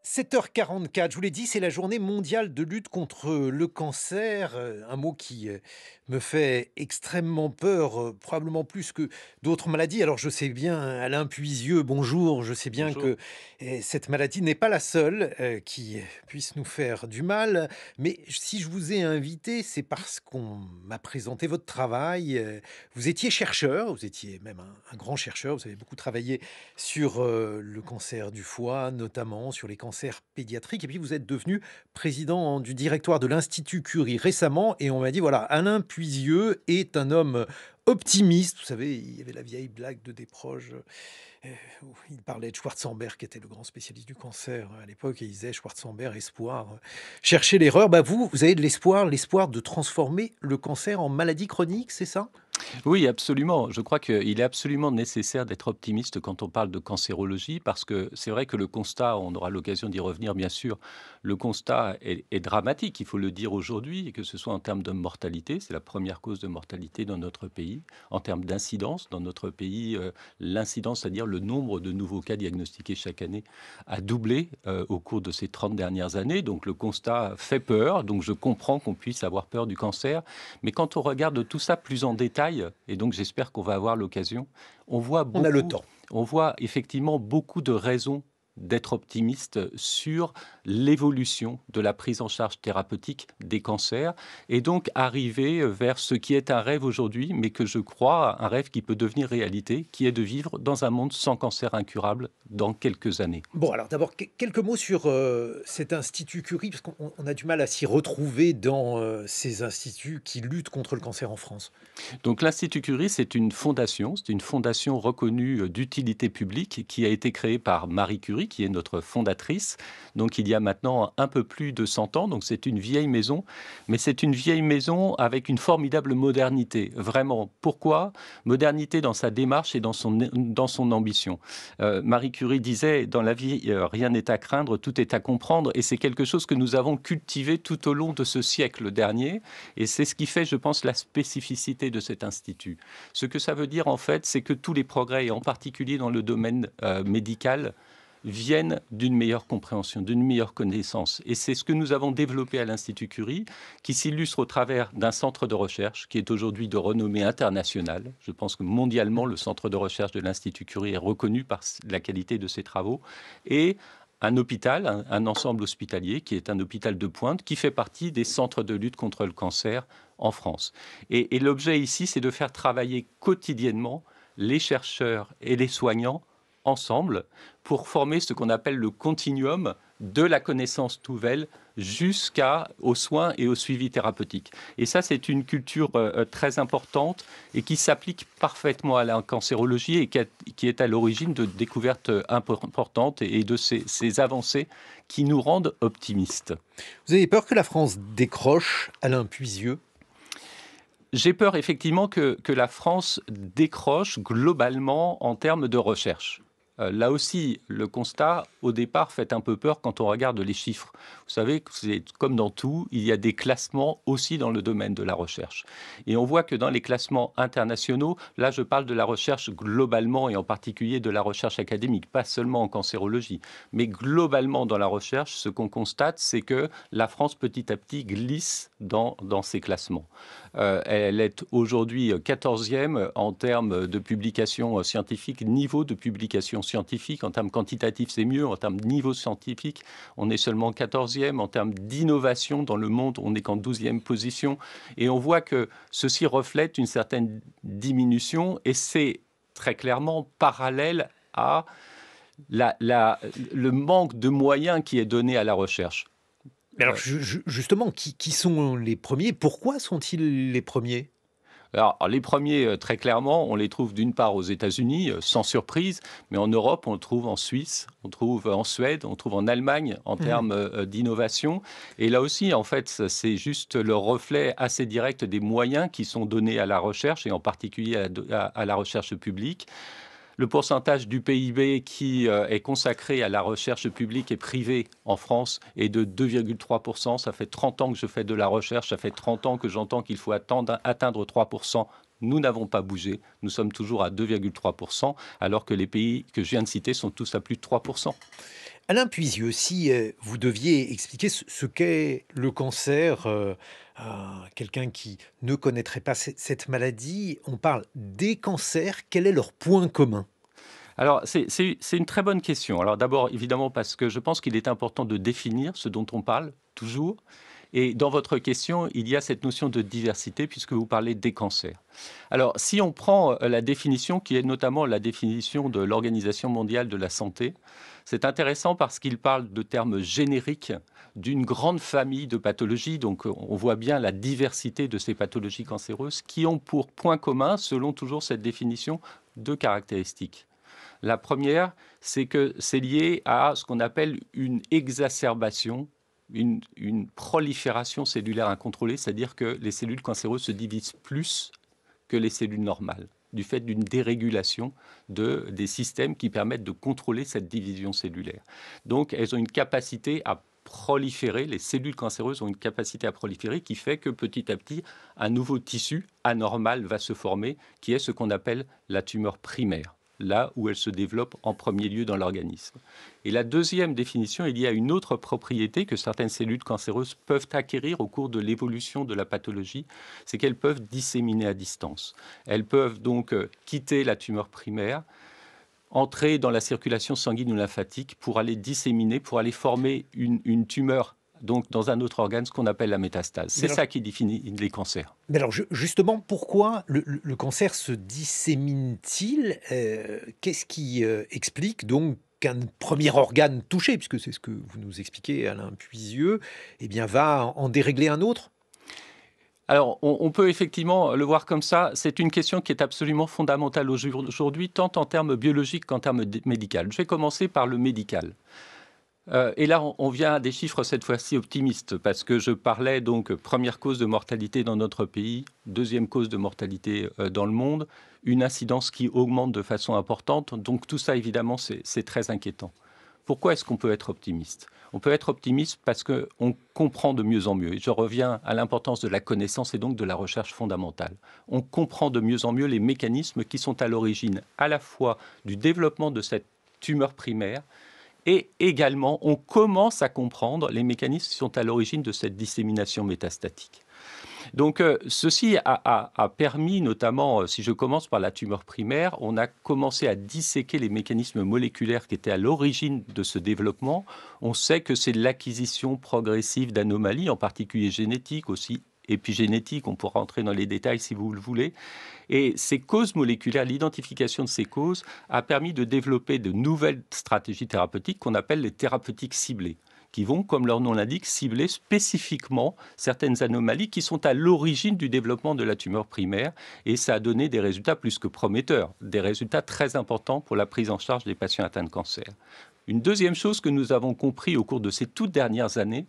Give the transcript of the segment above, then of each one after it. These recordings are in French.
7h44, je vous l'ai dit, c'est la journée mondiale de lutte contre le cancer, un mot qui, me fait extrêmement peur, probablement plus que d'autres maladies. Alors je sais bien, Alain Puisieux, bonjour, je sais bien Bonjour. que, cette maladie n'est pas la seule, qui puisse nous faire du mal. Mais si je vous ai invité, c'est parce qu'on m'a présenté votre travail, vous étiez chercheur, vous étiez même un grand chercheur, vous avez beaucoup travaillé sur, le cancer du foie, notamment sur les cancers pédiatriques et puis vous êtes devenu président du directoire de l'Institut Curie récemment et on m'a dit: «Voilà, Alain Puisieux est un homme optimiste». Vous savez, il y avait la vieille blague de Desproges, où il parlait de Schwarzenberg qui était le grand spécialiste du cancer, à l'époque et il disait: «Schwarzenberg, espoir, chercher l'erreur». Bah, vous avez de l'espoir, l'espoir de transformer le cancer en maladie chronique, c'est ça? Oui, absolument. Je crois qu'il est absolument nécessaire d'être optimiste quand on parle de cancérologie, parce que c'est vrai que le constat, on aura l'occasion d'y revenir bien sûr, le constat est dramatique, il faut le dire aujourd'hui, et que ce soit en termes de mortalité, c'est la première cause de mortalité dans notre pays, en termes d'incidence dans notre pays, l'incidence, c'est-à-dire le nombre de nouveaux cas diagnostiqués chaque année, a doublé au cours de ces 30 dernières années. Donc le constat fait peur, donc je comprends qu'on puisse avoir peur du cancer. Mais quand on regarde tout ça plus en détail, et donc j'espère qu'on va avoir l'occasion, on voit On a le beaucoup, temps. on voit effectivement beaucoup de raisons d'être optimiste sur l'évolution de la prise en charge thérapeutique des cancers et donc arriver vers ce qui est un rêve aujourd'hui, mais que je crois un rêve qui peut devenir réalité, qui est de vivre dans un monde sans cancer incurable dans quelques années. Bon, alors d'abord, quelques mots sur cet Institut Curie, parce qu'on a du mal à s'y retrouver dans ces instituts qui luttent contre le cancer en France. Donc l'Institut Curie, c'est une fondation reconnue d'utilité publique qui a été créée par Marie Curie, qui est notre fondatrice. Donc il y a maintenant un peu plus de 100 ans. Donc c'est une vieille maison, mais c'est une vieille maison avec une formidable modernité. Vraiment. Pourquoi? Modernité dans sa démarche et dans son ambition. Marie Curie disait, dans la vie, rien n'est à craindre, tout est à comprendre. Et c'est quelque chose que nous avons cultivé tout au long de ce siècle dernier. Et c'est ce qui fait, je pense, la spécificité de cet institut. Ce que ça veut dire, en fait, c'est que tous les progrès, et en particulier dans le domaine médical, viennent d'une meilleure compréhension, d'une meilleure connaissance. Et c'est ce que nous avons développé à l'Institut Curie, qui s'illustre au travers d'un centre de recherche qui est aujourd'hui de renommée internationale. Je pense que mondialement, le centre de recherche de l'Institut Curie est reconnu par la qualité de ses travaux. Et un hôpital, un ensemble hospitalier qui est un hôpital de pointe, qui fait partie des centres de lutte contre le cancer en France. Et l'objet ici, c'est de faire travailler quotidiennement les chercheurs et les soignants ensemble pour former ce qu'on appelle le continuum de la connaissance nouvelle jusqu'aux soins et au suivi thérapeutique. Et ça, c'est une culture très importante et qui s'applique parfaitement à la cancérologie et qui est à l'origine de découvertes importantes et de ces avancées qui nous rendent optimistes. Vous avez peur que la France décroche, Alain Puisieux? J'ai peur effectivement que la France décroche globalement en termes de recherche. Là aussi, le constat, au départ, fait un peu peur quand on regarde les chiffres. Vous savez, c'est comme dans tout, il y a des classements aussi dans le domaine de la recherche. Et on voit que dans les classements internationaux, là je parle de la recherche globalement et en particulier de la recherche académique, pas seulement en cancérologie, mais globalement dans la recherche, ce qu'on constate, c'est que la France petit à petit glisse dans ces classements. Elle est aujourd'hui 14e en termes de publication scientifique, niveau de publication scientifique. En termes quantitatifs, c'est mieux. En termes de niveau scientifique, on est seulement 14e. En termes d'innovation dans le monde, on n'est qu'en 12e position. Et on voit que ceci reflète une certaine diminution et c'est très clairement parallèle à le manque de moyens qui est donné à la recherche. Mais alors Euh, justement, qui sont les premiers? Pourquoi sont-ils les premiers? Alors, les premiers, très clairement, on les trouve d'une part aux États-Unis, sans surprise, mais en Europe, on le trouve en Suisse, on trouve en Suède, on trouve en Allemagne en Mmh. termes d'innovation. Et là aussi, en fait, c'est juste le reflet assez direct des moyens qui sont donnés à la recherche et en particulier à la recherche publique. Le pourcentage du PIB qui est consacré à la recherche publique et privée en France est de 2,3%. Ça fait 30 ans que je fais de la recherche, ça fait 30 ans que j'entends qu'il faut atteindre 3%. Nous n'avons pas bougé, nous sommes toujours à 2,3%, alors que les pays que je viens de citer sont tous à plus de 3%. Alain Puisieux, si vous deviez expliquer ce qu'est le cancer à quelqu'un qui ne connaîtrait pas cette maladie, on parle des cancers, quel est leur point commun? Alors, c'est une très bonne question. Alors d'abord, évidemment, parce que je pense qu'il est important de définir ce dont on parle, toujours. Et dans votre question, il y a cette notion de diversité, puisque vous parlez des cancers. Alors, si on prend la définition, qui est notamment la définition de l'Organisation mondiale de la santé, c'est intéressant parce qu'il parle de termes génériques d'une grande famille de pathologies. Donc, on voit bien la diversité de ces pathologies cancéreuses qui ont pour point commun, selon toujours cette définition, deux caractéristiques. La première, c'est que c'est lié à ce qu'on appelle une exacerbation, une prolifération cellulaire incontrôlée, c'est-à-dire que les cellules cancéreuses se divisent plus que les cellules normales, du fait d'une dérégulation des systèmes qui permettent de contrôler cette division cellulaire. Donc, elles ont une capacité à proliférer, les cellules cancéreuses ont une capacité à proliférer qui fait que petit à petit, un nouveau tissu anormal va se former, qui est ce qu'on appelle la tumeur primaire, là où elle se développe en premier lieu dans l'organisme. Et la deuxième définition, il y a une autre propriété que certaines cellules cancéreuses peuvent acquérir au cours de l'évolution de la pathologie, c'est qu'elles peuvent disséminer à distance. Elles peuvent donc quitter la tumeur primaire, entrer dans la circulation sanguine ou lymphatique pour aller disséminer, pour aller former une tumeur donc dans un autre organe, ce qu'on appelle la métastase. Mais C'est alors, ça qui définit les cancers. justement, pourquoi le cancer se dissémine-t-il? Qu'est-ce qui explique donc qu'un premier organe touché, puisque c'est ce que vous nous expliquez, Alain Puisieux, eh bien, va en dérégler un autre? Alors, on peut effectivement le voir comme ça. C'est une question qui est absolument fondamentale aujourd'hui, tant en termes biologiques qu'en termes médicaux. Je vais commencer par le médical. Et là, on vient à des chiffres cette fois-ci optimistes, parce que je parlais donc première cause de mortalité dans notre pays, deuxième cause de mortalité dans le monde, une incidence qui augmente de façon importante. Donc tout ça, évidemment, c'est très inquiétant. Pourquoi est-ce qu'on peut être optimiste? On peut être optimiste parce qu'on comprend de mieux en mieux. Et je reviens à l'importance de la connaissance et donc de la recherche fondamentale. On comprend de mieux en mieux les mécanismes qui sont à l'origine à la fois du développement de cette tumeur primaire et également on commence à comprendre les mécanismes qui sont à l'origine de cette dissémination métastatique. Donc, ceci a permis, notamment, si je commence par la tumeur primaire, on a commencé à disséquer les mécanismes moléculaires qui étaient à l'origine de ce développement. On sait que c'est l'acquisition progressive d'anomalies, en particulier génétiques, aussi épigénétiques, on pourra entrer dans les détails si vous le voulez. Et ces causes moléculaires, l'identification de ces causes a permis de développer de nouvelles stratégies thérapeutiques qu'on appelle les thérapeutiques ciblées, qui vont, comme leur nom l'indique, cibler spécifiquement certaines anomalies qui sont à l'origine du développement de la tumeur primaire. Et ça a donné des résultats plus que prometteurs, des résultats très importants pour la prise en charge des patients atteints de cancer. Une deuxième chose que nous avons compris au cours de ces toutes dernières années,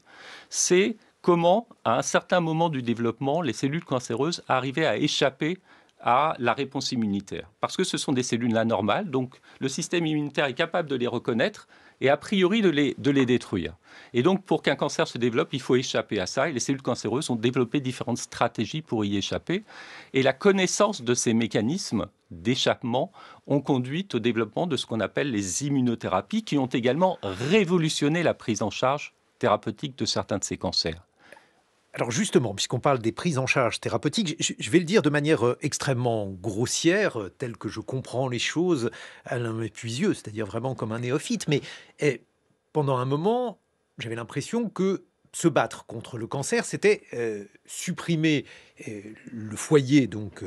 c'est comment, à un certain moment du développement, les cellules cancéreuses arrivaient à échapper à la réponse immunitaire. Parce que ce sont des cellules anormales, donc le système immunitaire est capable de les reconnaître et a priori de les détruire. Et donc, pour qu'un cancer se développe, il faut échapper à ça. Et les cellules cancéreuses ont développé différentes stratégies pour y échapper. Et la connaissance de ces mécanismes d'échappement ont conduit au développement de ce qu'on appelle les immunothérapies, qui ont également révolutionné la prise en charge thérapeutique de certains de ces cancers. Alors justement, puisqu'on parle des prises en charge thérapeutiques, je vais le dire de manière extrêmement grossière, telle que je comprends les choses, Alain Puisieux, c'est-à-dire vraiment comme un néophyte. Mais pendant un moment, j'avais l'impression que se battre contre le cancer, c'était supprimer le foyer donc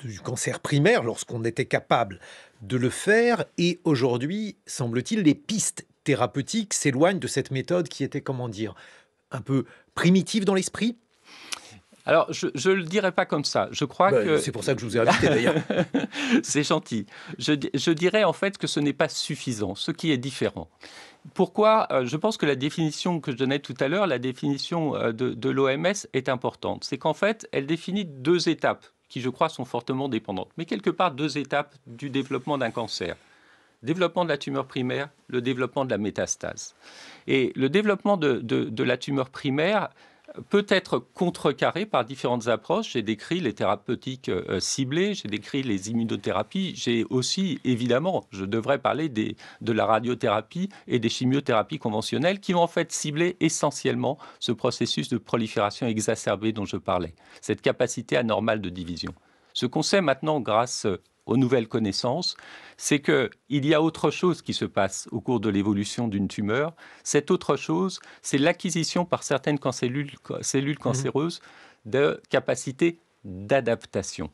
du cancer primaire lorsqu'on était capable de le faire. Et aujourd'hui, semble-t-il, les pistes thérapeutiques s'éloignent de cette méthode qui était, comment dire, un peu primitive dans l'esprit? Alors, je ne le dirais pas comme ça. Je crois Ben, que... c'est pour ça que je vous ai invité d'ailleurs. C'est gentil. Je dirais en fait que ce n'est pas suffisant, ce qui est différent. Pourquoi? Je pense que la définition que je donnais tout à l'heure, la définition de l'OMS est importante. C'est qu'en fait, elle définit deux étapes qui, je crois, sont fortement dépendantes. Mais quelque part, deux étapes du développement d'un cancer. Développement de la tumeur primaire, le développement de la métastase. Et le développement de la tumeur primaire peut être contrecarré par différentes approches. J'ai décrit les thérapeutiques ciblées, j'ai décrit les immunothérapies, j'ai aussi, évidemment, je devrais parler de la radiothérapie et des chimiothérapies conventionnelles qui ont en fait ciblé essentiellement ce processus de prolifération exacerbée dont je parlais, cette capacité anormale de division. Ce qu'on sait maintenant grâce aux nouvelles connaissances, c'est qu'il y a autre chose qui se passe au cours de l'évolution d'une tumeur. Cette autre chose, c'est l'acquisition par certaines cellules Mhm. cancéreuses de capacités d'adaptation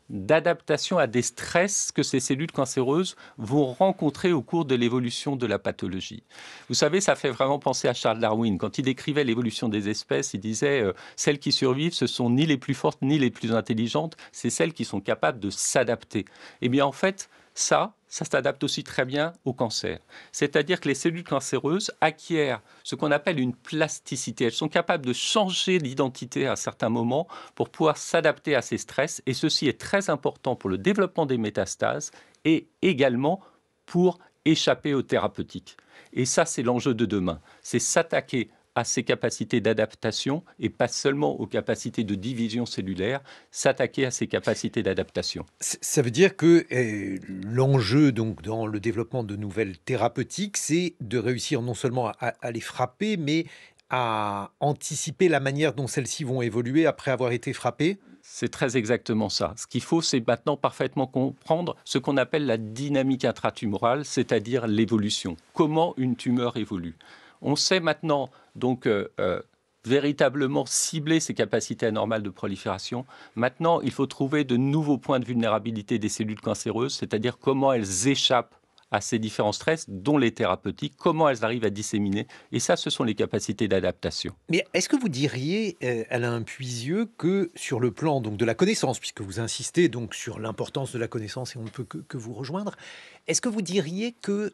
à des stress que ces cellules cancéreuses vont rencontrer au cours de l'évolution de la pathologie. Vous savez, ça fait vraiment penser à Charles Darwin. Quand il décrivait l'évolution des espèces, il disait celles qui survivent, ce sont ni les plus fortes ni les plus intelligentes, c'est celles qui sont capables de s'adapter. Eh bien, en fait, ça s'adapte aussi très bien au cancer. C'est-à-dire que les cellules cancéreuses acquièrent ce qu'on appelle une plasticité. Elles sont capables de changer d'identité à certains moments pour pouvoir s'adapter à ces stress. Et ceci est très important pour le développement des métastases et également pour échapper aux thérapeutiques. Et ça, c'est l'enjeu de demain. C'est s'attaquer à ces capacités d'adaptation et pas seulement aux capacités de division cellulaire, s'attaquer à ces capacités d'adaptation. Ça veut dire que l'enjeu donc dans le développement de nouvelles thérapeutiques, c'est de réussir non seulement à les frapper, mais à anticiper la manière dont celles-ci vont évoluer après avoir été frappées? C'est très exactement ça. Ce qu'il faut, c'est maintenant parfaitement comprendre ce qu'on appelle la dynamique intratumorale, c'est-à-dire l'évolution. Comment une tumeur évolue. On sait maintenant donc véritablement cibler ces capacités anormales de prolifération. Maintenant, il faut trouver de nouveaux points de vulnérabilité des cellules cancéreuses, c'est-à-dire comment elles échappent à ces différents stress, dont les thérapeutiques, comment elles arrivent à disséminer. Et ça, ce sont les capacités d'adaptation. Mais est-ce que vous diriez, Alain Puisieux, que sur le plan donc de la connaissance, puisque vous insistez donc sur l'importance de la connaissance et on ne peut que vous rejoindre, est-ce que vous diriez que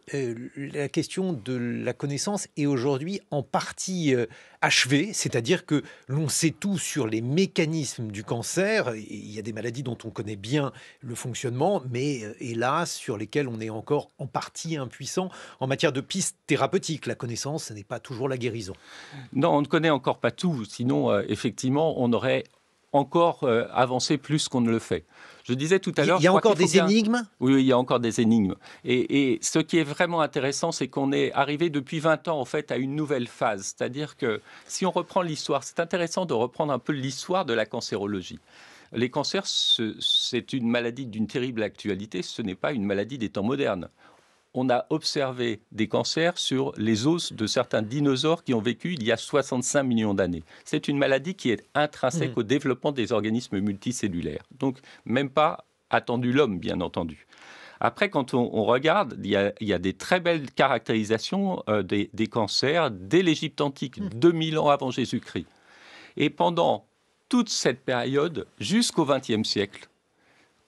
la question de la connaissance est aujourd'hui en partie achevée, c'est-à-dire que l'on sait tout sur les mécanismes du cancer, et il y a des maladies dont on connaît bien le fonctionnement, mais hélas, sur lesquelles on est encore en partie impuissant en matière de pistes thérapeutiques. La connaissance, ce n'est pas toujours la guérison. Non, on ne connaît encore pas tout, sinon effectivement, on aurait encore avancé plus qu'on ne le fait. Je disais tout à Il l'heure, y je a crois encore qu'il faut des bien... énigmes? Oui, oui, il y a encore des énigmes. Et ce qui est vraiment intéressant, c'est qu'on est arrivé depuis 20 ans en fait à une nouvelle phase. C'est-à-dire que si on reprend l'histoire, c'est intéressant de reprendre un peu l'histoire de la cancérologie. Les cancers, c'est une maladie d'une terrible actualité, ce n'est pas une maladie des temps modernes. On a observé des cancers sur les os de certains dinosaures qui ont vécu il y a 65 millions d'années. C'est une maladie qui est Mmh. intrinsèque au développement des organismes multicellulaires. Donc, même pas attendu l'homme, bien entendu. Après, quand on regarde, il y a des très belles caractérisations des cancers dès l'Égypte antique, Mmh. 2000 ans avant Jésus-Christ. Et pendant toute cette période, jusqu'au XXe siècle,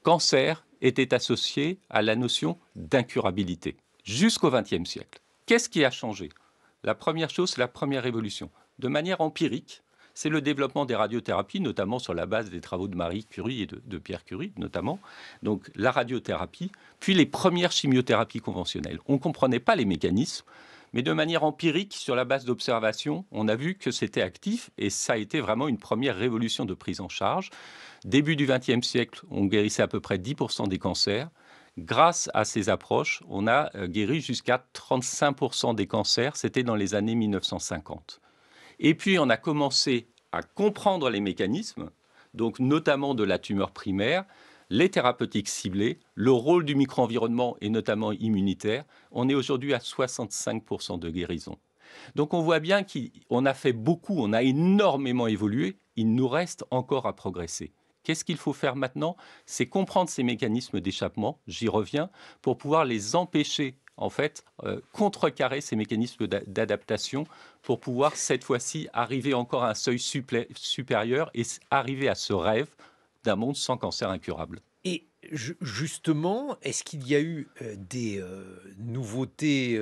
cancer était associé à la notion d'incurabilité, jusqu'au XXe siècle. Qu'est-ce qui a changé? La première chose, c'est la première révolution. De manière empirique, c'est le développement des radiothérapies, notamment sur la base des travaux de Marie Curie et de Pierre Curie, notamment. Donc la radiothérapie, puis les premières chimiothérapies conventionnelles. On ne comprenait pas les mécanismes, mais de manière empirique, sur la base d'observation, on a vu que c'était actif et ça a été vraiment une première révolution de prise en charge. Début du XXe siècle, on guérissait à peu près 10% des cancers. Grâce à ces approches, on a guéri jusqu'à 35% des cancers. C'était dans les années 1950. Et puis, on a commencé à comprendre les mécanismes, donc notamment de la tumeur primaire, les thérapeutiques ciblées, le rôle du micro-environnement et notamment immunitaire. On est aujourd'hui à 65% de guérison. Donc on voit bien qu'on a fait beaucoup, on a énormément évolué, il nous reste encore à progresser. Qu'est-ce qu'il faut faire maintenant? C'est comprendre ces mécanismes d'échappement, j'y reviens, pour pouvoir les empêcher, en fait, contrecarrer ces mécanismes d'adaptation, pour pouvoir cette fois-ci arriver encore à un seuil supérieur et arriver à ce rêve d'un monde sans cancer incurable. Et justement, est-ce qu'il y a eu, des, nouveautés,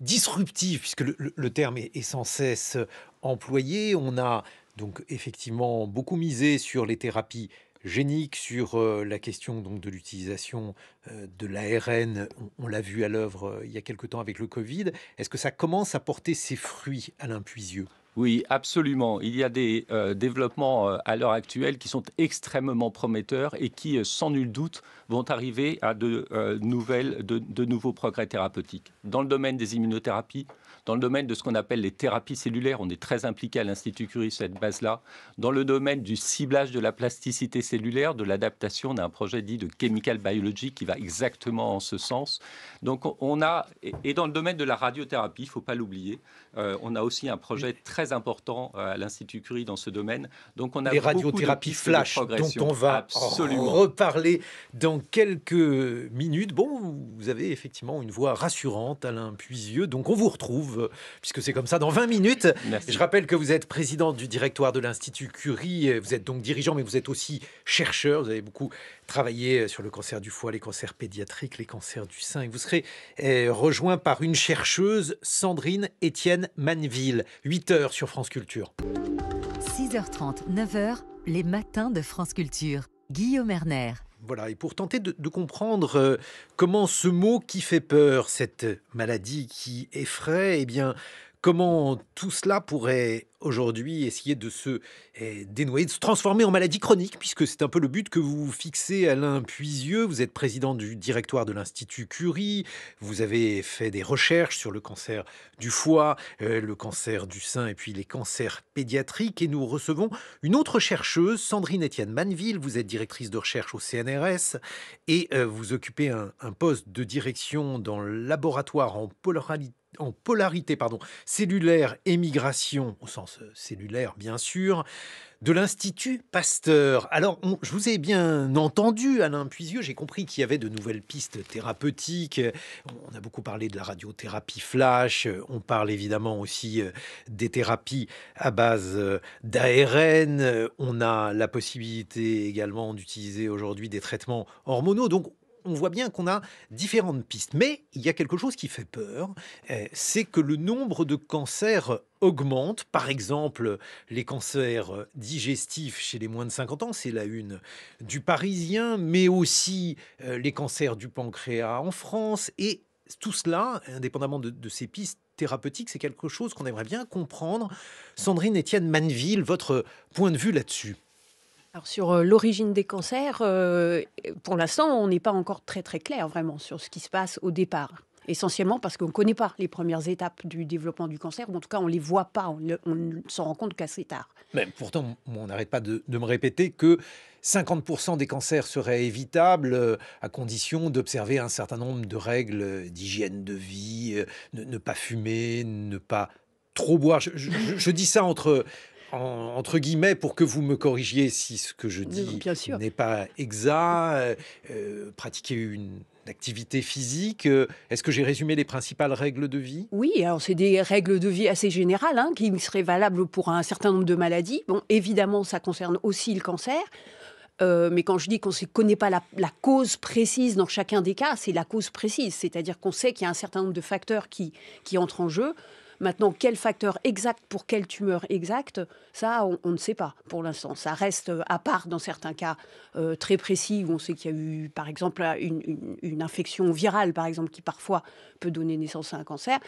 disruptives puisque le terme est sans cesse employé? On a donc effectivement beaucoup misé sur les thérapies géniques, sur, la question donc de l'utilisation, de l'ARN. On l'a vu à l'œuvre, il y a quelque temps avec le Covid. Est-ce que ça commence à porter ses fruits, Alain Puisieux? Oui, absolument. Il y a des développements à l'heure actuelle qui sont extrêmement prometteurs et qui, sans nul doute, vont arriver à de nouveaux progrès thérapeutiques. Dans le domaine des immunothérapies, dans le domaine de ce qu'on appelle les thérapies cellulaires, on est très impliqué à l'Institut Curie sur cette base-là. Dans le domaine du ciblage de la plasticité cellulaire, de l'adaptation, on a un projet dit de chemical biology qui va exactement en ce sens. Donc on a, et dans le domaine de la radiothérapie, il ne faut pas l'oublier, on a aussi un projet très important à l'Institut Curie dans ce domaine. Donc on a Les beaucoup de radiothérapies pistes de flash, dont progression. on va Absolument. reparler dans quelques minutes. Bon, vous avez effectivement une voix rassurante, Alain Puisieux, donc on vous retrouve, puisque c'est comme ça, dans 20 minutes. Merci. Je rappelle que vous êtes président du directoire de l'Institut Curie, vous êtes donc dirigeant, mais vous êtes aussi chercheur, vous avez beaucoup travaillé sur le cancer du foie, les cancers pédiatriques, les cancers du sein, et vous serez rejoint par une chercheuse, Sandrine Étienne Manneville, 8h sur France Culture. 6h30, 9h, les matins de France Culture. Guillaume Erner. Voilà, et pour tenter de comprendre comment ce mot qui fait peur, cette maladie qui effraie, eh bien, comment tout cela pourrait aujourd'hui essayer de se dénouer, de se transformer en maladie chronique, puisque c'est un peu le but que vous fixez, Alain Puisieux. Vous êtes président du directoire de l'Institut Curie, vous avez fait des recherches sur le cancer du foie, le cancer du sein et puis les cancers pédiatriques. Et nous recevons une autre chercheuse, Sandrine Étienne Manneville. Vous êtes directrice de recherche au CNRS et vous occupez un poste de direction dans le laboratoire en polarité cellulaire et migration, au sens cellulaire bien sûr, de l'Institut Pasteur. Alors, je vous ai bien entendu, Alain Puisieux, j'ai compris qu'il y avait de nouvelles pistes thérapeutiques. On a beaucoup parlé de la radiothérapie flash, on parle évidemment aussi des thérapies à base d'ARN, on a la possibilité également d'utiliser aujourd'hui des traitements hormonaux. Donc, on voit bien qu'on a différentes pistes. Mais il y a quelque chose qui fait peur, c'est que le nombre de cancers augmente. Par exemple, les cancers digestifs chez les moins de 50 ans, c'est la une du Parisien, mais aussi les cancers du pancréas en France. Et tout cela, indépendamment de ces pistes thérapeutiques, c'est quelque chose qu'on aimerait bien comprendre. Sandrine Étienne Manneville, votre point de vue là-dessus? Alors sur l'origine des cancers, pour l'instant, on n'est pas encore très très clair vraiment sur ce qui se passe au départ. Essentiellement parce qu'on ne connaît pas les premières étapes du développement du cancer, ou en tout cas on ne les voit pas, on ne s'en rend compte qu'assez tard. Mais pourtant, on n'arrête pas de me répéter que 50% des cancers seraient évitables à condition d'observer un certain nombre de règles d'hygiène de vie, ne pas fumer, ne pas trop boire. Je dis ça entre guillemets pour que vous me corrigiez si ce que je dis Bien sûr. n'est pas exact. Pratiquer une activité physique. Est-ce que j'ai résumé les principales règles de vie? Oui, alors c'est des règles de vie assez générales qui seraient valables pour un certain nombre de maladies. Bon, évidemment, ça concerne aussi le cancer. Mais quand je dis qu'on ne connaît pas la cause précise dans chacun des cas, c'est la cause précise. C'est-à-dire qu'on sait qu'il y a un certain nombre de facteurs qui entrent en jeu. Maintenant, quel facteur exact pour quelle tumeur exacte, ça, on ne sait pas pour l'instant. Ça reste à part dans certains cas très précis où on sait qu'il y a eu, par exemple, une infection virale, par exemple, qui parfois peut donner naissance à un cancer.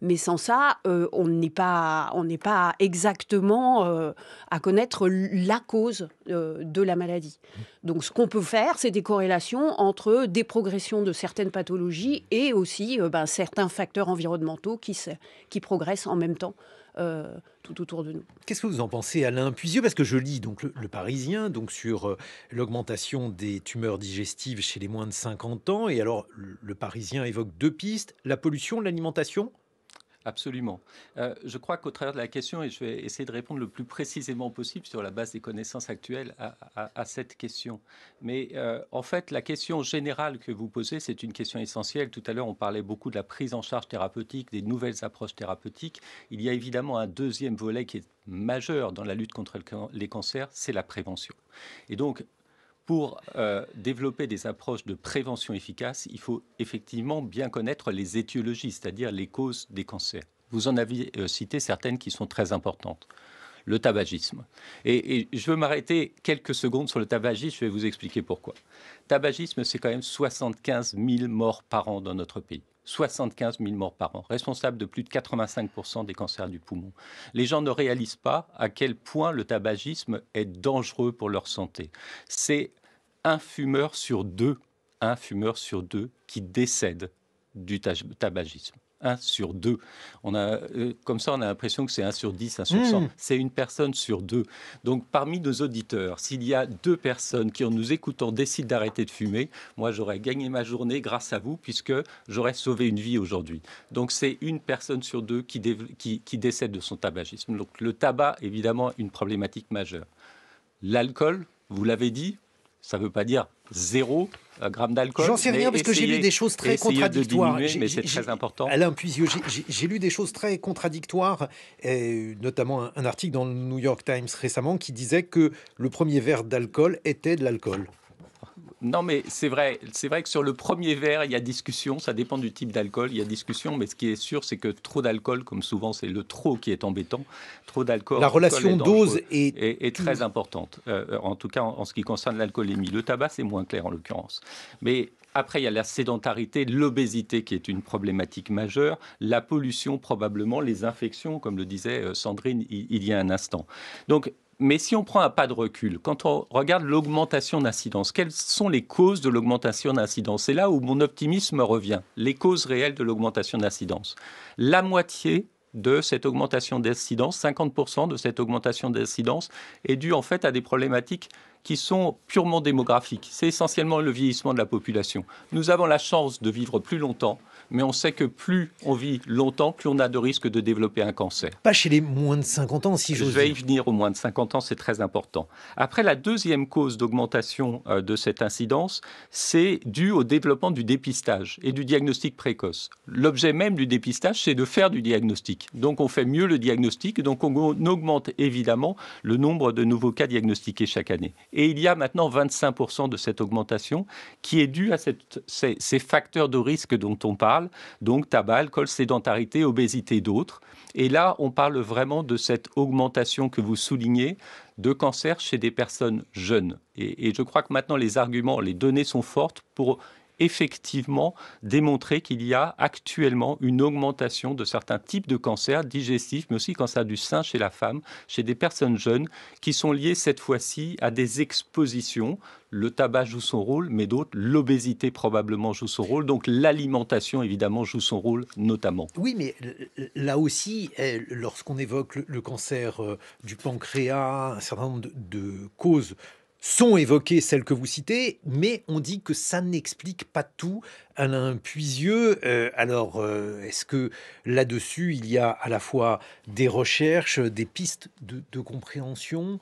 Mais sans ça, on n'est pas exactement à connaître la cause de la maladie. Donc, ce qu'on peut faire, c'est des corrélations entre des progressions de certaines pathologies et aussi certains facteurs environnementaux qui progressent en même temps tout autour de nous. Qu'est-ce que vous en pensez, Alain Puisieux? Parce que je lis donc le Parisien donc sur l'augmentation des tumeurs digestives chez les moins de 50 ans. Et alors, le Parisien évoque deux pistes, la pollution, l'alimentation. Absolument. Je crois qu'au travers de la question, et je vais essayer de répondre le plus précisément possible sur la base des connaissances actuelles à cette question. Mais en fait, la question générale que vous posez, c'est une question essentielle. Tout à l'heure, on parlait beaucoup de la prise en charge thérapeutique, des nouvelles approches thérapeutiques. Il y a évidemment un deuxième volet qui est majeur dans la lutte contre les cancers, c'est la prévention. Et donc, pour développer des approches de prévention efficaces, il faut effectivement bien connaître les étiologies, c'est-à-dire les causes des cancers. Vous en avez cité certaines qui sont très importantes. Le tabagisme. Et je veux m'arrêter quelques secondes sur le tabagisme, je vais vous expliquer pourquoi. Tabagisme, c'est quand même 75 000 morts par an dans notre pays. 75 000 morts par an, responsable de plus de 85% des cancers du poumon. Les gens ne réalisent pas à quel point le tabagisme est dangereux pour leur santé. C'est un fumeur sur deux qui décède du tabagisme. 1 sur 2. Comme ça, on a l'impression que c'est 1 sur 10, 1 sur 100. C'est une personne sur 2. Donc, parmi nos auditeurs, s'il y a 2 personnes qui, en nous écoutant, décident d'arrêter de fumer, moi, j'aurais gagné ma journée grâce à vous, puisque j'aurais sauvé une vie aujourd'hui. Donc, c'est une personne sur 2 qui décède de son tabagisme. Donc, le tabac, évidemment, une problématique majeure. L'alcool, vous l'avez dit, ça ne veut pas dire 0 gramme d'alcool. J'en sais rien parce que j'ai lu des choses très contradictoires. Mais c'est très important. Alain Puisieux, j'ai lu des choses très contradictoires, notamment un article dans le New York Times récemment qui disait que le premier verre d'alcool était de l'alcool. Non, mais c'est vrai que sur le premier verre, il y a discussion, ça dépend du type d'alcool, il y a discussion, mais ce qui est sûr, c'est que trop d'alcool, comme souvent, c'est le trop qui est embêtant. Trop d'alcool. La relation dose est très importante, en tout cas en ce qui concerne l'alcoolémie. Le tabac, c'est moins clair en l'occurrence. Mais après, il y a la sédentarité, l'obésité qui est une problématique majeure, la pollution probablement, les infections, comme le disait Sandrine il y a un instant. Donc, mais si on prend un pas de recul, quand on regarde l'augmentation d'incidence, quelles sont les causes de l'augmentation d'incidence? C'est là où mon optimisme revient, les causes réelles de l'augmentation d'incidence. La moitié de cette augmentation d'incidence, 50% de cette augmentation d'incidence, est due en fait à des problématiques qui sont purement démographiques. C'est essentiellement le vieillissement de la population. Nous avons la chance de vivre plus longtemps, mais on sait que plus on vit longtemps, plus on a de risques de développer un cancer. Pas chez les moins de 50 ans, si j'ose dire. Je vais y venir aux moins de 50 ans, c'est très important. Après, la deuxième cause d'augmentation de cette incidence, c'est dû au développement du dépistage et du diagnostic précoce. L'objet même du dépistage, c'est de faire du diagnostic. Donc, on fait mieux le diagnostic, donc on augmente évidemment le nombre de nouveaux cas diagnostiqués chaque année. Et il y a maintenant 25% de cette augmentation qui est due à ces facteurs de risque dont on parle, donc tabac, alcool, sédentarité, obésité, d'autres. Et là, on parle vraiment de cette augmentation que vous soulignez de cancer chez des personnes jeunes. Et je crois que maintenant, les arguments, les données sont fortes pour effectivement démontrer qu'il y a actuellement une augmentation de certains types de cancers digestifs, mais aussi cancer du sein chez la femme, chez des personnes jeunes, qui sont liées cette fois-ci à des expositions. Le tabac joue son rôle, mais d'autres, l'obésité probablement joue son rôle, donc l'alimentation évidemment joue son rôle notamment. Oui, mais là aussi, lorsqu'on évoque le cancer du pancréas, un certain nombre de causes sont évoquées, celles que vous citez, mais on dit que ça n'explique pas tout. Alain Puisieux, est-ce que là-dessus, il y a à la fois des recherches, des pistes de compréhension?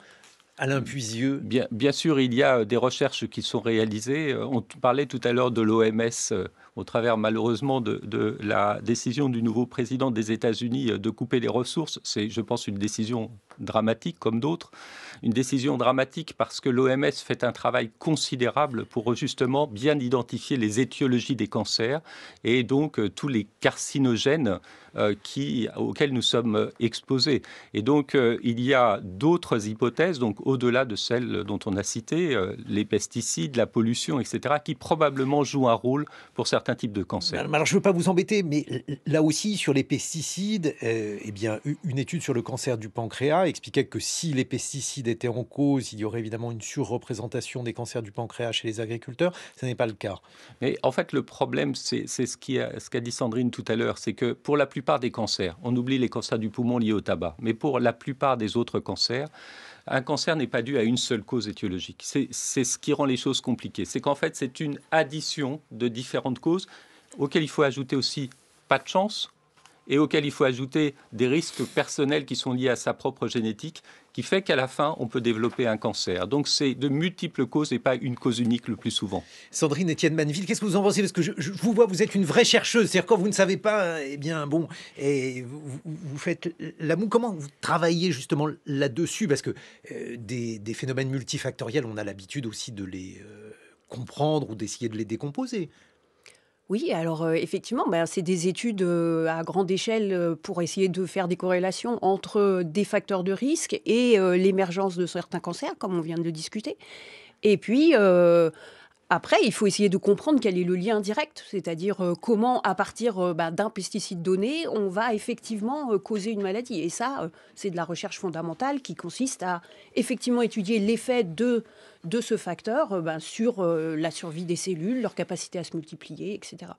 Alain Puisieux. Bien sûr, il y a des recherches qui sont réalisées. On parlait tout à l'heure de l'OMS, au travers malheureusement de la décision du nouveau président des États-Unis de couper les ressources. C'est, je pense, une décision dramatique comme d'autres. Une décision dramatique parce que l'OMS fait un travail considérable pour justement bien identifier les étiologies des cancers et donc tous les carcinogènes auxquels nous sommes exposés. Et donc, il y a d'autres hypothèses, donc au-delà de celles dont on a cité, les pesticides, la pollution, etc., qui probablement jouent un rôle pour certains types de cancers. Alors, je ne veux pas vous embêter, mais là aussi, sur les pesticides, une étude sur le cancer du pancréas expliquait que si les pesticides étaient en cause, il y aurait évidemment une surreprésentation des cancers du pancréas chez les agriculteurs. Ce n'est pas le cas. Mais en fait, le problème, c'est ce qu'a dit Sandrine tout à l'heure, c'est que pour la plupart des cancers, on oublie les cancers du poumon liés au tabac, mais pour la plupart des autres cancers, un cancer n'est pas dû à une seule cause étiologique. C'est ce qui rend les choses compliquées. C'est qu'en fait, c'est une addition de différentes causes auxquelles il faut ajouter aussi pas de chance et auxquelles il faut ajouter des risques personnels qui sont liés à sa propre génétique, qui fait qu'à la fin, on peut développer un cancer. Donc, c'est de multiples causes et pas une cause unique le plus souvent. Sandrine Etienne Manneville, qu'est-ce que vous en pensez? Parce que je vous vois, vous êtes une vraie chercheuse. C'est-à-dire, quand vous ne savez pas, vous faites la moue. Comment vous travaillez justement là-dessus? Parce que des phénomènes multifactoriels, on a l'habitude aussi de les comprendre ou d'essayer de les décomposer. Oui, alors effectivement, c'est des études à grande échelle pour essayer de faire des corrélations entre des facteurs de risque et l'émergence de certains cancers, comme on vient de le discuter. Et puis, Après, il faut essayer de comprendre quel est le lien direct, c'est-à-dire comment, à partir d'un pesticide donné, on va effectivement causer une maladie. Et ça, c'est de la recherche fondamentale qui consiste à effectivement étudier l'effet de ce facteur sur la survie des cellules, leur capacité à se multiplier, etc.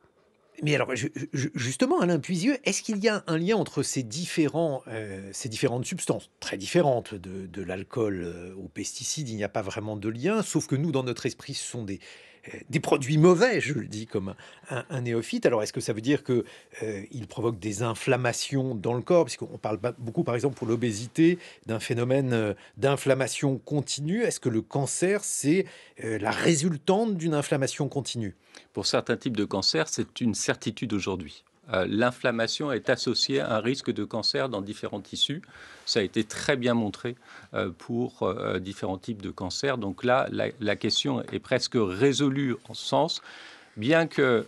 Mais alors, justement, Alain Puisieux, est-ce qu'il y a un lien entre ces différentes substances, très différentes de l'alcool aux pesticides? Il n'y a pas vraiment de lien, sauf que nous, dans notre esprit, ce sont des produits mauvais, je le dis comme un néophyte. Alors, est-ce que ça veut dire qu'ils provoquent des inflammations dans le corps? Puisqu'on parle beaucoup, par exemple, pour l'obésité, d'un phénomène d'inflammation continue. Est-ce que le cancer, c'est la résultante d'une inflammation continue? Pour certains types de cancers, c'est une certitude aujourd'hui. L'inflammation est associée à un risque de cancer dans différents tissus. Ça a été très bien montré pour différents types de cancers. Donc là, la question est presque résolue en ce sens, bien que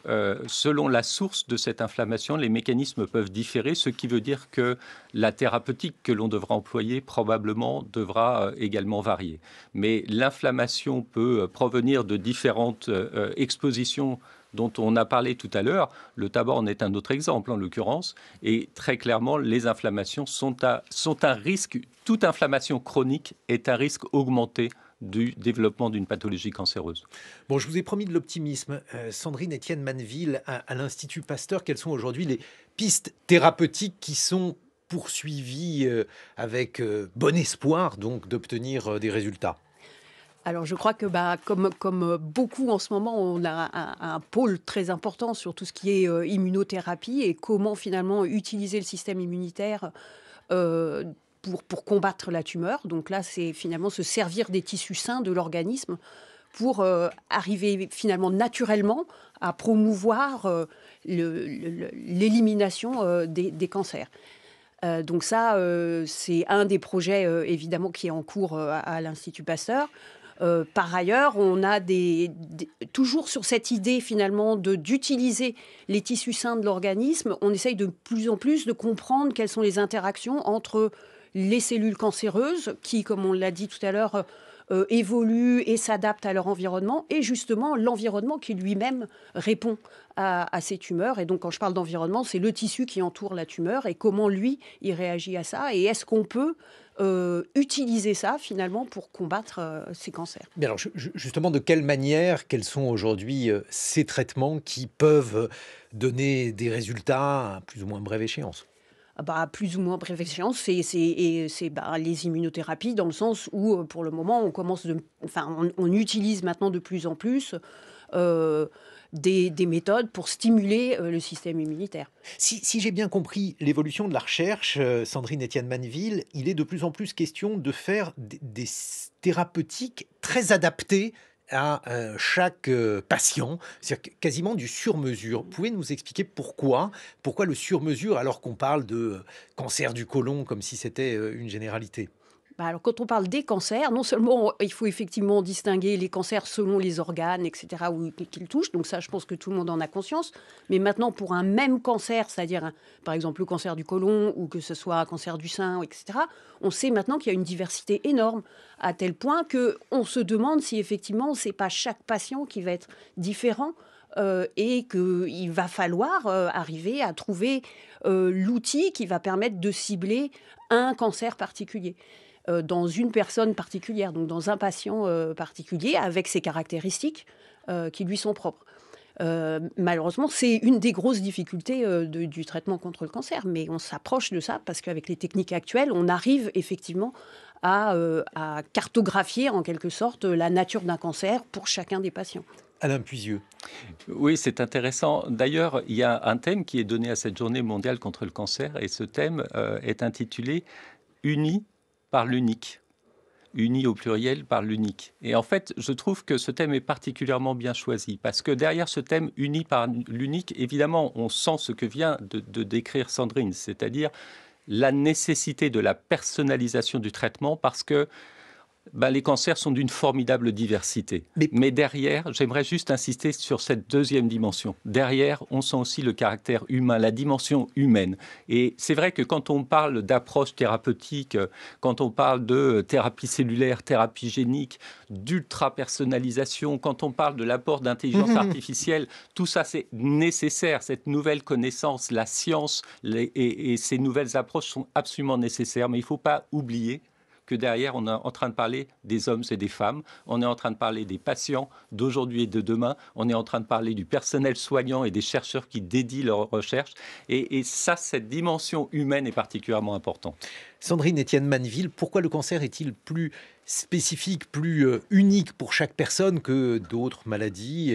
selon la source de cette inflammation, les mécanismes peuvent différer, ce qui veut dire que la thérapeutique que l'on devra employer probablement devra également varier. Mais l'inflammation peut provenir de différentes expositions dont on a parlé tout à l'heure. Le tabac en est un autre exemple, en l'occurrence. Et très clairement, les inflammations sont un risque. Toute inflammation chronique est un risque augmenté du développement d'une pathologie cancéreuse. Bon, je vous ai promis de l'optimisme. Sandrine Etienne Manneville, à l'Institut Pasteur, quelles sont aujourd'hui les pistes thérapeutiques qui sont poursuivies avec bon espoir donc d'obtenir des résultats? Alors je crois que comme beaucoup en ce moment, on a un pôle très important sur tout ce qui est immunothérapie et comment finalement utiliser le système immunitaire euh, pour combattre la tumeur. Donc là, c'est finalement se servir des tissus sains de l'organisme pour arriver finalement naturellement à promouvoir l'élimination des cancers. Donc ça, c'est un des projets évidemment qui est en cours à l'Institut Pasteur. Par ailleurs, on a toujours sur cette idée finalement d'utiliser les tissus sains de l'organisme, on essaye de plus en plus de comprendre quelles sont les interactions entre les cellules cancéreuses qui, comme on l'a dit tout à l'heure, évoluent et s'adaptent à leur environnement, et justement l'environnement qui lui-même répond à ces tumeurs. Et donc quand je parle d'environnement, c'est le tissu qui entoure la tumeur et comment lui, il réagit à ça. Et est-ce qu'on peut utiliser ça finalement pour combattre ces cancers? Mais alors justement, de quelle manière, quels sont aujourd'hui ces traitements qui peuvent donner des résultats à plus ou moins brève échéance? Plus ou moins brève échéance, c'est les immunothérapies, dans le sens où, pour le moment, on utilise maintenant de plus en plus des méthodes pour stimuler le système immunitaire. Si j'ai bien compris l'évolution de la recherche, Sandrine Etienne Manneville, il est de plus en plus question de faire des thérapeutiques très adaptées à chaque patient, c'est-à-dire quasiment du sur-mesure. Vous pouvez nous expliquer pourquoi le sur-mesure alors qu'on parle de cancer du côlon comme si c'était une généralité? Alors, quand on parle des cancers, non seulement il faut effectivement distinguer les cancers selon les organes, etc., qu'ils touchent, donc ça, je pense que tout le monde en a conscience, mais maintenant, pour un même cancer, c'est-à-dire, par exemple, le cancer du côlon, ou que ce soit un cancer du sein, etc., on sait maintenant qu'il y a une diversité énorme, à tel point qu'on se demande si, effectivement, c'est pas chaque patient qui va être différent, et qu'il va falloir arriver à trouver l'outil qui va permettre de cibler un cancer particulier dans une personne particulière, donc dans un patient particulier, avec ses caractéristiques qui lui sont propres. Malheureusement, c'est une des grosses difficultés du traitement contre le cancer, mais on s'approche de ça parce qu'avec les techniques actuelles, on arrive effectivement à cartographier en quelque sorte la nature d'un cancer pour chacun des patients. Alain Puisieux. Oui, c'est intéressant. D'ailleurs, il y a un thème qui est donné à cette journée mondiale contre le cancer, et ce thème est intitulé « Unis par l'unique ». Unis au pluriel par l'unique. Et en fait, je trouve que ce thème est particulièrement bien choisi, parce que derrière ce thème unis par l'unique, évidemment, on sent ce que vient de décrire Sandrine, c'est-à-dire la nécessité de la personnalisation du traitement, parce que Les cancers sont d'une formidable diversité. Mais derrière, j'aimerais juste insister sur cette deuxième dimension. Derrière, on sent aussi le caractère humain, la dimension humaine. Et c'est vrai que quand on parle d'approche thérapeutique, quand on parle de thérapie cellulaire, thérapie génique, d'ultra-personnalisation, quand on parle de l'apport d'intelligence artificielle, tout ça c'est nécessaire. Cette nouvelle connaissance, la science et ces nouvelles approches sont absolument nécessaires. Mais il ne faut pas oublier que derrière, on est en train de parler des hommes et des femmes, on est en train de parler des patients d'aujourd'hui et de demain, on est en train de parler du personnel soignant et des chercheurs qui dédient leurs recherches. Et ça, cette dimension humaine est particulièrement importante. Sandrine Etienne Manneville, pourquoi le cancer est-il plus spécifique, plus unique pour chaque personne que d'autres maladies?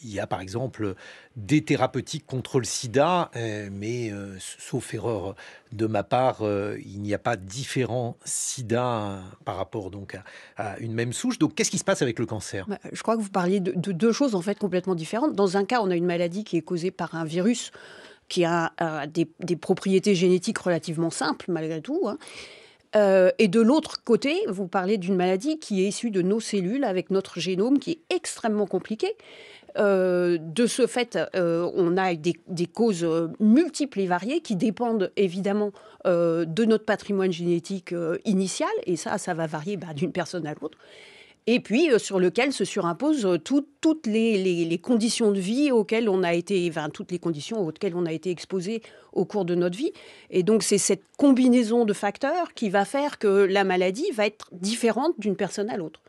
Il y a par exemple des thérapeutiques contre le sida, mais sauf erreur de ma part, il n'y a pas différents sida par rapport donc à une même souche. Donc qu'est-ce qui se passe avec le cancer? Je crois que vous parliez de deux choses en fait complètement différentes. Dans un cas, on a une maladie qui est causée par un virus qui a des propriétés génétiques relativement simples malgré tout, hein. Et de l'autre côté, vous parlez d'une maladie qui est issue de nos cellules avec notre génome qui est extrêmement compliqué. De ce fait, on a des causes multiples et variées qui dépendent évidemment de notre patrimoine génétique initial, et ça va varier d'une personne à l'autre. Et puis sur lequel se surimposent toutes les conditions de vie auxquelles on a été, toutes les conditions auxquelles on a été exposé au cours de notre vie. Et donc c'est cette combinaison de facteurs qui va faire que la maladie va être différente d'une personne à l'autre.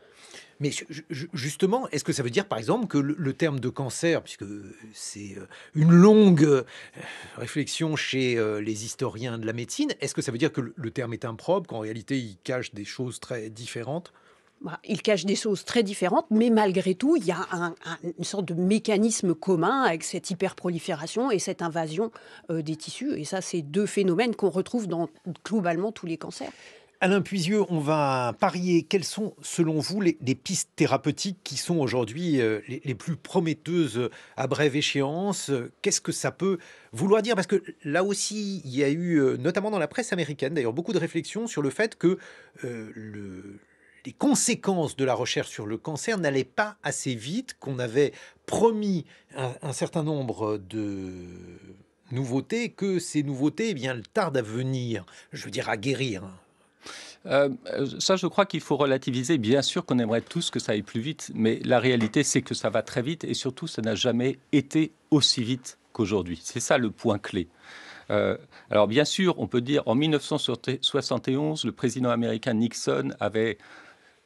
Mais justement, est-ce que ça veut dire, par exemple, que le terme de cancer, puisque c'est une longue réflexion chez les historiens de la médecine, est-ce que ça veut dire que le terme est improbe, qu'en réalité, il cache des choses très différentes? Il cache des choses très différentes, mais malgré tout, il y a une sorte de mécanisme commun avec cette hyperprolifération et cette invasion des tissus. Et ça, c'est deux phénomènes qu'on retrouve dans globalement tous les cancers. Alain Puisieux, on va parier. Quelles sont, selon vous, les pistes thérapeutiques qui sont aujourd'hui les plus prometteuses à brève échéance? Qu'est-ce que ça peut vouloir dire? Parce que là aussi, il y a eu, notamment dans la presse américaine, d'ailleurs, beaucoup de réflexions sur le fait que les conséquences de la recherche sur le cancer n'allaient pas assez vite, qu'on avait promis un certain nombre de nouveautés, que ces nouveautés, elles tardent à venir, je veux dire à guérir. Ça, je crois qu'il faut relativiser. Bien sûr qu'on aimerait tous que ça aille plus vite, mais la réalité, c'est que ça va très vite et surtout, ça n'a jamais été aussi vite qu'aujourd'hui. C'est ça le point clé. Alors bien sûr, on peut dire en 1971, le président américain Nixon avait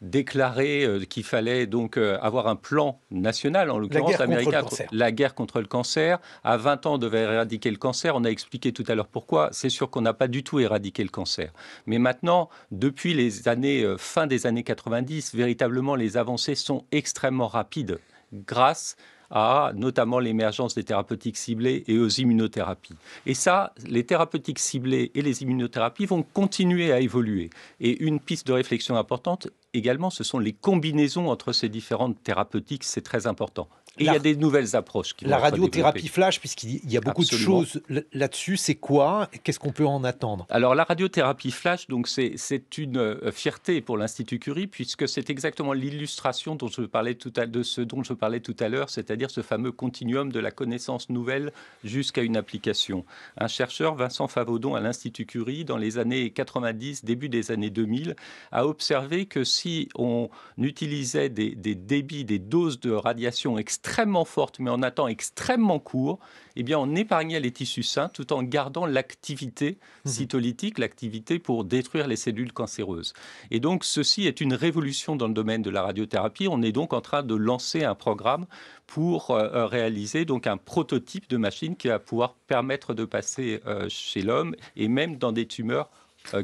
déclaré qu'il fallait donc avoir un plan national, en l'occurrence américain, la guerre contre le cancer. À 20 ans, on devait éradiquer le cancer. On a expliqué tout à l'heure pourquoi. C'est sûr qu'on n'a pas du tout éradiqué le cancer. Mais maintenant, depuis les années, fin des années 90, véritablement, les avancées sont extrêmement rapides grâce à notamment l'émergence des thérapeutiques ciblées et aux immunothérapies. Et ça, les thérapeutiques ciblées et les immunothérapies vont continuer à évoluer. Et une piste de réflexion importante également, ce sont les combinaisons entre ces différentes thérapeutiques, c'est très important. Et il y a des nouvelles approches qui vont être développées. La radiothérapie flash, puisqu'il y a beaucoup de choses là-dessus, c'est quoi? Qu'est-ce qu'on peut en attendre? Alors la radiothérapie flash, donc c'est une fierté pour l'Institut Curie, puisque c'est exactement l'illustration de ce dont je parlais tout à l'heure, c'est-à-dire ce fameux continuum de la connaissance nouvelle jusqu'à une application. Un chercheur, Vincent Favaudon, à l'Institut Curie, dans les années 90, début des années 2000, a observé que si on utilisait des débits, des doses de radiation extrêmement fortes, mais en un temps extrêmement court, eh bien, on épargnait les tissus sains tout en gardant l'activité cytolytique, l'activité pour détruire les cellules cancéreuses. Et donc, ceci est une révolution dans le domaine de la radiothérapie. On est donc en train de lancer un programme pour réaliser donc un prototype de machine qui va pouvoir permettre de passer chez l'homme et même dans des tumeurs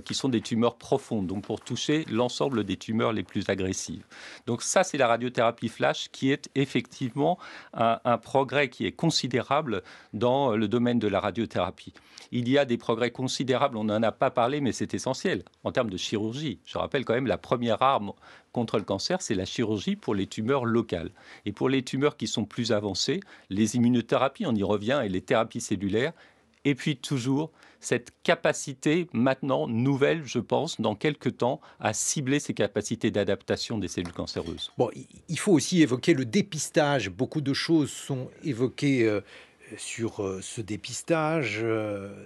qui sont des tumeurs profondes, donc pour toucher l'ensemble des tumeurs les plus agressives. Donc ça, c'est la radiothérapie flash qui est effectivement un progrès qui est considérable dans le domaine de la radiothérapie. Il y a des progrès considérables, on n'en a pas parlé, mais c'est essentiel en termes de chirurgie. Je rappelle quand même la première arme contre le cancer, c'est la chirurgie pour les tumeurs locales. Et pour les tumeurs qui sont plus avancées, les immunothérapies, on y revient, et les thérapies cellulaires, Et puis toujours cette capacité maintenant nouvelle, je pense, dans quelques temps, à cibler ces capacités d'adaptation des cellules cancéreuses. Bon, il faut aussi évoquer le dépistage. Beaucoup de choses sont évoquées sur ce dépistage.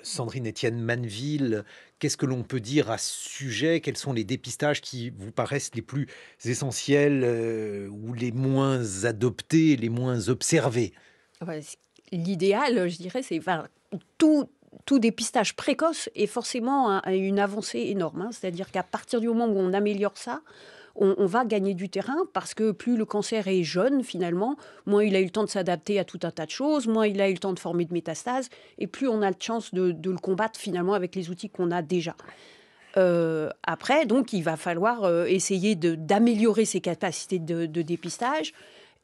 Sandrine Etienne Manneville, qu'est-ce que l'on peut dire à ce sujet? Quels sont les dépistages qui vous paraissent les plus essentiels ou les moins adoptés, les moins observés? Ouais, l'idéal, je dirais, c'est tout dépistage précoce est forcément une avancée énorme, hein. C'est-à-dire qu'à partir du moment où on améliore ça, on va gagner du terrain parce que plus le cancer est jeune, finalement, moins il a eu le temps de s'adapter à tout un tas de choses, moins il a eu le temps de former de métastases, et plus on a de chance de le combattre finalement avec les outils qu'on a déjà. Après, donc, il va falloir essayer d'améliorer ses capacités de dépistage.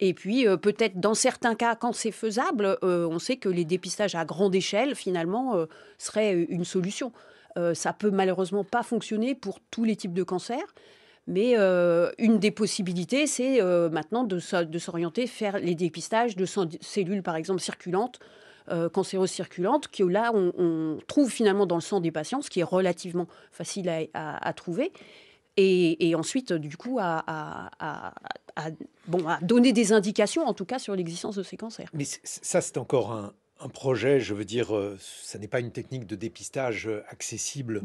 Et puis, peut-être dans certains cas, quand c'est faisable, on sait que les dépistages à grande échelle, finalement, seraient une solution. Ça peut malheureusement pas fonctionner pour tous les types de cancers, mais une des possibilités, c'est maintenant de s'orienter, faire les dépistages de cellules, par exemple, circulantes, cancéreuses circulantes, que là, on trouve finalement dans le sang des patients, ce qui est relativement facile à trouver. Et ensuite, du coup, à donner des indications, en tout cas, sur l'existence de ces cancers. Mais ça, c'est encore un projet, je veux dire, ça n'est pas une technique de dépistage accessible.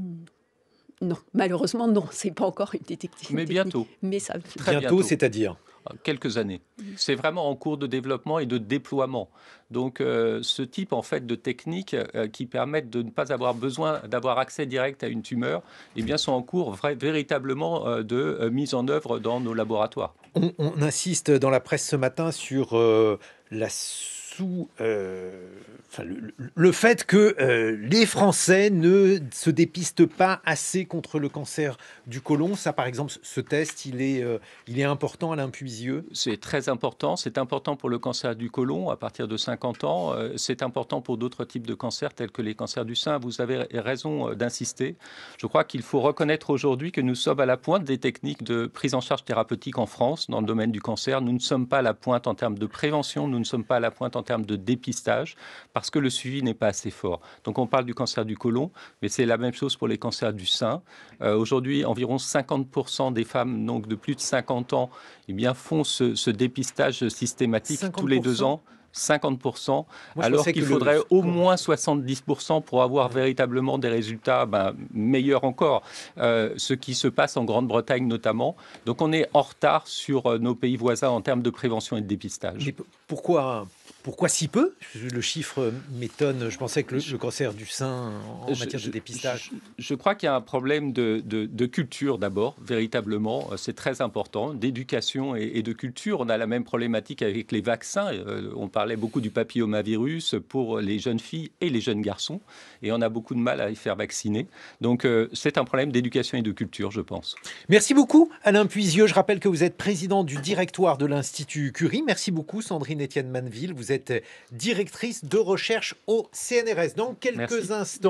Non, malheureusement, non, c'est pas encore une détective. Mais bientôt. Mais ça, Très Bientôt, c'est-à-dire? Quelques années. C'est vraiment en cours de développement et de déploiement. Donc, ce type en fait de techniques qui permettent de ne pas avoir besoin d'avoir accès direct à une tumeur, eh bien, sont en cours véritablement de mise en œuvre dans nos laboratoires. On insiste dans la presse ce matin sur le fait que les Français ne se dépistent pas assez contre le cancer du côlon. Ça, par exemple, ce test, il est important, Alain Puisieux. C'est très important. C'est important pour le cancer du côlon à partir de 50 ans. C'est important pour d'autres types de cancers tels que les cancers du sein. Vous avez raison d'insister. Je crois qu'il faut reconnaître aujourd'hui que nous sommes à la pointe des techniques de prise en charge thérapeutique en France dans le domaine du cancer. Nous ne sommes pas à la pointe en termes de prévention. Nous ne sommes pas à la pointe en termes de dépistage parce que le suivi n'est pas assez fort. Donc on parle du cancer du côlon, mais c'est la même chose pour les cancers du sein. Aujourd'hui, environ 50% des femmes donc, de plus de 50 ans eh bien, font ce dépistage systématique 50%. tous les 2 ans. 50%, Moi, alors qu'il faudrait au moins 70% pour avoir véritablement des résultats meilleurs encore, ce qui se passe en Grande-Bretagne notamment. Donc on est en retard sur nos pays voisins en termes de prévention et de dépistage. Mais pourquoi si peu? Le chiffre m'étonne. Je pensais que le cancer du sein en matière de dépistage... Je crois qu'il y a un problème de culture d'abord, véritablement. C'est très important, d'éducation et de culture. On a la même problématique avec les vaccins. On parlait beaucoup du papillomavirus pour les jeunes filles et les jeunes garçons. Et on a beaucoup de mal à les faire vacciner. Donc c'est un problème d'éducation et de culture, je pense. Merci beaucoup, Alain Puisieux. Je rappelle que vous êtes président du directoire de l'Institut Curie. Merci beaucoup, Sandrine Etienne Manneville. Vous êtes directrice de recherche au CNRS. Dans quelques instants,